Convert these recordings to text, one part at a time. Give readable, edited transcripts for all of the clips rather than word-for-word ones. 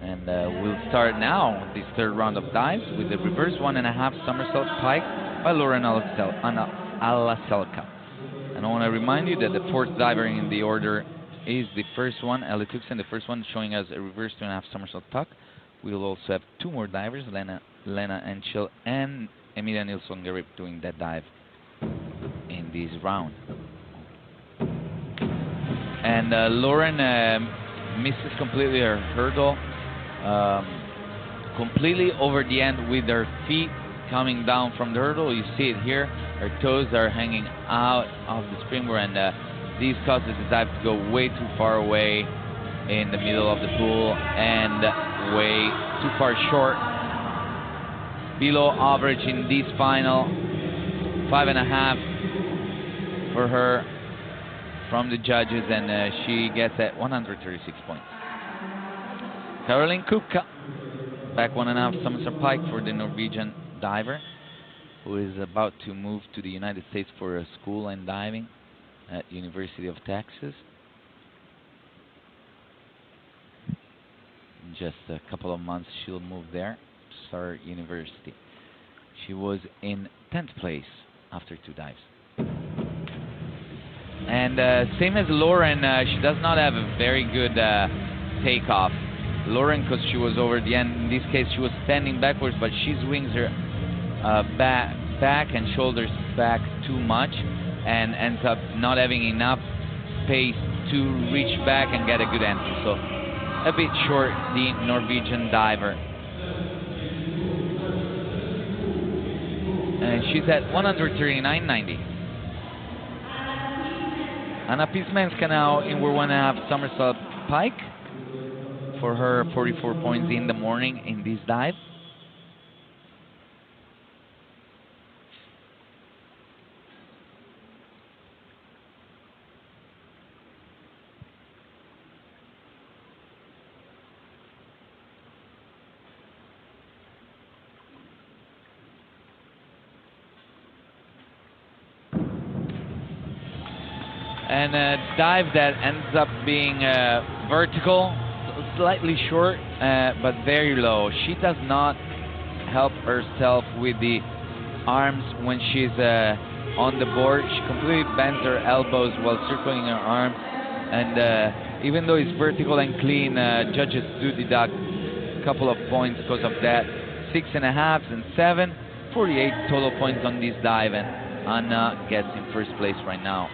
And we'll start now this third round of dives with the reverse 1.5 somersault pike by Lauren Alaselka. And I want to remind you that the fourth diver in the order is the first one, Ellie Tuxen, the first one showing us a reverse 2.5 somersault tuck. We'll also have two more divers, Lena Enschel and Emilia Nilsson-Garip, doing that dive in this round. And Lauren misses completely her hurdle, completely over the end with her feet coming down from the hurdle. You see it here. Her toes are hanging out of the springboard, and this causes the dive to go way too far away in the middle of the pool and way too far short. Below average in this final, 5.5 for her from the judges, and she gets at 136 points. Caroline Kupka, back 1.5 somersault pike for the Norwegian diver, who is about to move to the United States for a school in diving at University of Texas. In just a couple of months she'll move there to start university. She was in 10th place after 2 dives. And same as Lauren, she does not have a very good takeoff. Lauren, because she was over the end, in this case she was standing backwards, but she swings her back and shoulders back too much and ends up not having enough space to reach back and get a good entry. So a bit short, the Norwegian diver. And she's at 139.90. Anna Pismenska now in 1.5 somersault pike for her 44 points in the morning in this dive. And a dive that ends up being vertical, slightly short, but very low. She does not help herself with the arms when she's on the board. She completely bends her elbows while circling her arms. And even though it's vertical and clean, judges do deduct a couple of points because of that. 6.5 and 7, 48 total points on this dive, and Anna gets in first place right now.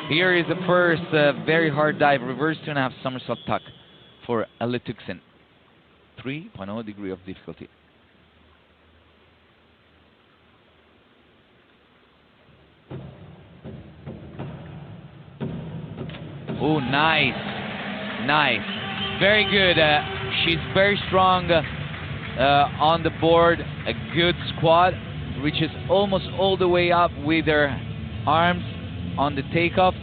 Here is the first very hard dive, reverse 2.5 somersault tuck for Elle Tuxen. 3.0 degree of difficulty. Oh, nice. Nice. Very good. She's very strong on the board. A good squat. Reaches almost all the way up with her arms on the takeoff,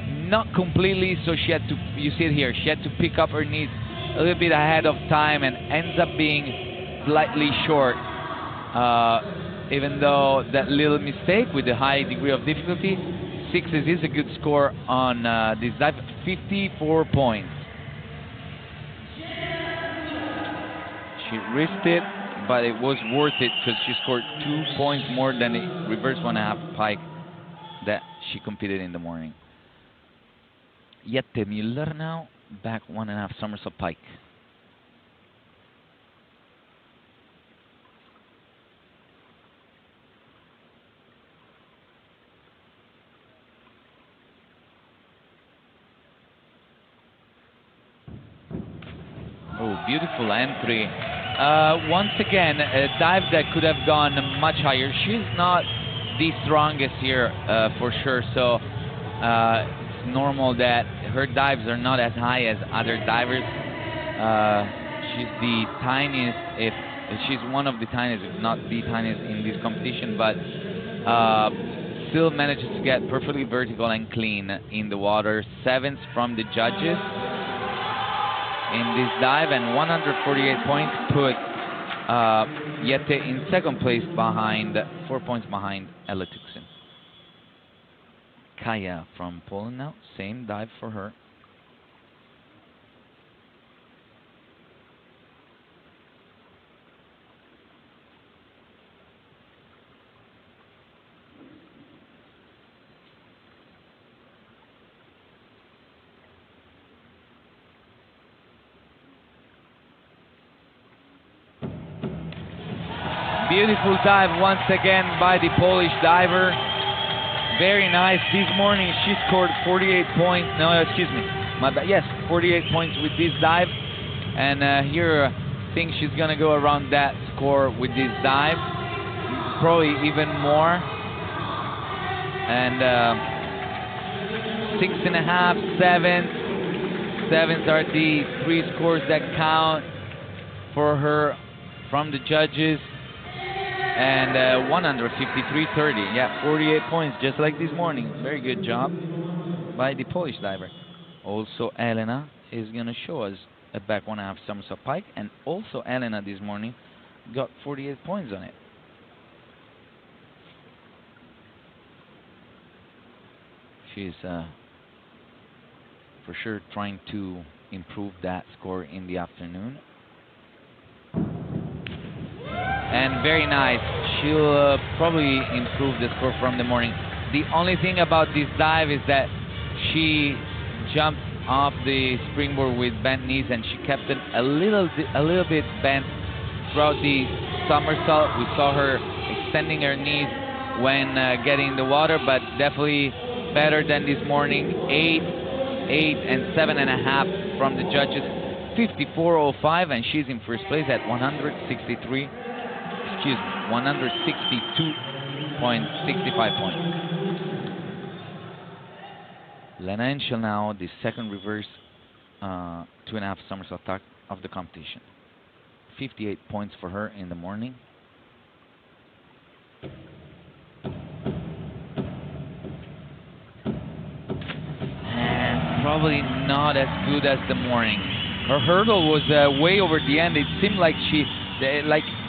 not completely, so she had to, you see it here, she had to pick up her knees a little bit ahead of time and ends up being slightly short, even though that little mistake with the high degree of difficulty. 6s is a good score on this dive, 54 points. She risked it, but it was worth it because she scored 2 points more than the reverse 1.5 pike that she competed in the morning. Jette Müller now, back 1.5 somersault pike. Oh, beautiful entry. Once again, a dive that could have gone much higher. She's not the strongest here for sure, so it's normal that her dives are not as high as other divers. She's the tiniest, if she's one of the tiniest, if not the tiniest in this competition, but still manages to get perfectly vertical and clean in the water. 7s from the judges in this dive, and 148 points put Jette in second place behind, 4 points behind Elle Tuxen. Kaya from Poland now, same dive for her. Beautiful dive once again by the Polish diver. Very nice. This morning she scored 48 points. No, excuse me. Yes, 48 points with this dive. And here I think she's going to go around that score with this dive. Probably even more. And 6.5, 7. 7s are the 3 scores that count for her from the judges. And 153.30. Yeah, 48 points, just like this morning. Very good job by the Polish diver. Also, Elena is going to show us a back 1.5 somersault pike. And also, Elena this morning got 48 points on it. She's for sure trying to improve that score in the afternoon. And very nice. She'll probably improve the score from the morning. The only thing about this dive is that she jumped off the springboard with bent knees, and she kept it a little bit bent throughout the somersault. We saw her extending her knees when getting in the water, but definitely better than this morning. 8, and 7.5 from the judges. 54.05, and she's in first place at 163. Excuse me, 162.65 points. Lena Henschel now, the second reverse 2.5 somersault tuck of the competition. 58 points for her in the morning. And probably not as good as the morning. Her hurdle was way over the end. It seemed like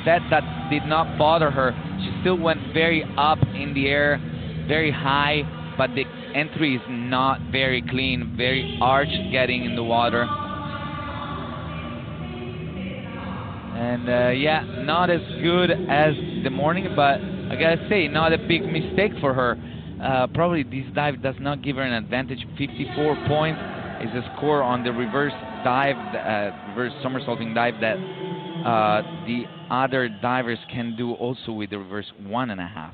that did not bother her. She still went very up in the air, very high, but the entry is not very clean, very arched getting in the water. And yeah, not as good as the morning, but I gotta say, not a big mistake for her. Probably this dive does not give her an advantage. 54 points is a score on the reverse dive, reverse somersaulting dive that the other divers can do also with the reverse 1.5.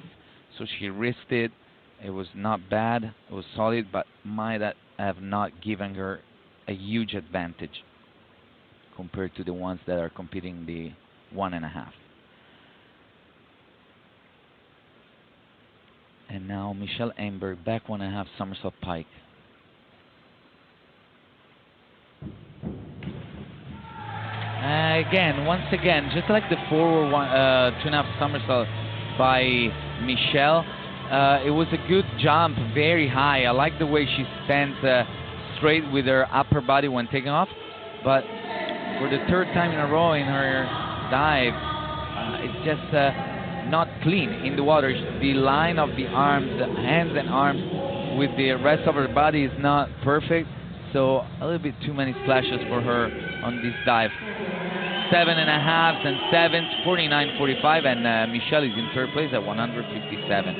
So she risked it. It was not bad. It was solid, but might have not given her a huge advantage compared to the ones that are competing the 1.5. And now Michelle Amberg, back 1.5 somersault pike. Once again, just like the forward 2.5 somersault by Michelle, it was a good jump, very high. I like the way she stands straight with her upper body when taking off. But for the third time in a row in her dive, it's just not clean in the water. The line of the arms, the hands and arms with the rest of her body is not perfect. So a little bit too many splashes for her on this dive. 7.5 and 7s, 49.45, and Michelle is in third place at 157.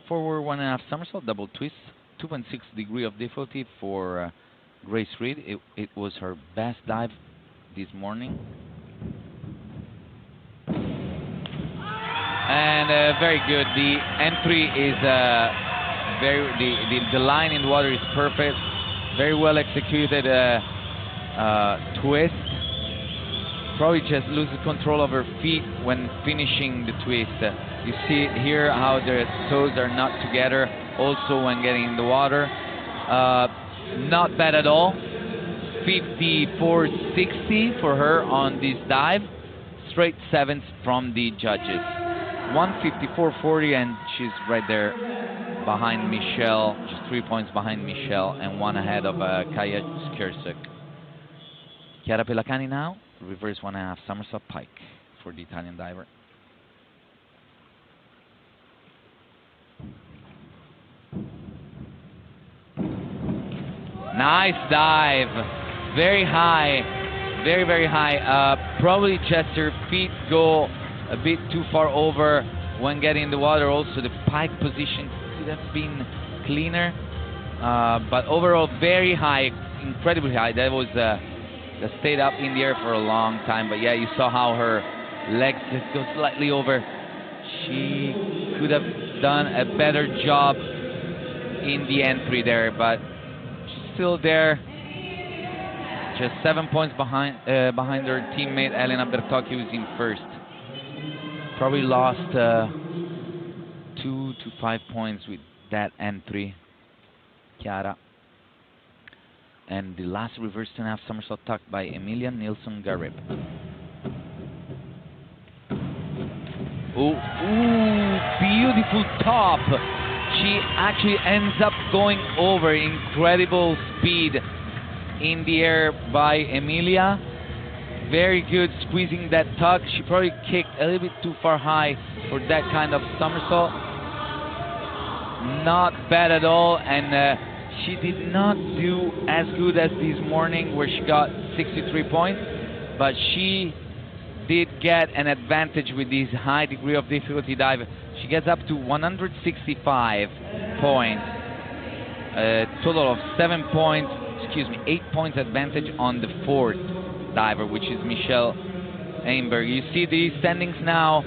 Forward 1.5 somersault, double twist, 2.6 degree of difficulty for Grace Reed. It was her best dive this morning. And very good. The entry is the line in the water is perfect. Very well executed twist. Probably just loses control of her feet when finishing the twist. You see here how the toes are not together. Also when getting in the water. Not bad at all. 54.60 for her on this dive. Straight 7s from the judges. 154.40, and she's right there behind Michelle, just 3 points behind Michelle, and 1 ahead of Kaya Skirsuk. Chiara Pelacani now, reverse 1.5 somersault pike for the Italian diver. Nice dive, very high, very, very high. Probably just her feet go a bit too far over when getting in the water. Also the pike position could have been cleaner, but overall very high, incredibly high. That was that stayed up in the air for a long time. But yeah, you saw how her legs just go slightly over. She could have done a better job in the entry there, but she's still there. Just 7 points behind her teammate Elena Bertocchi, who's in first. Probably lost 2 to 5 points with that entry, Chiara. And the last reverse 2.5 somersault tuck by Emilia Nilsson-Garib. Ooh, beautiful top. She actually ends up going over. Incredible speed in the air by Emilia. Very good squeezing that tuck. She probably kicked a little bit too far high for that kind of somersault. Not bad at all, and she did not do as good as this morning where she got 63 points, but she did get an advantage with this high degree of difficulty dive. She gets up to 165 points, a total of 8 points advantage on the fourth diver, which is Michelle Einberg. You see the standings now.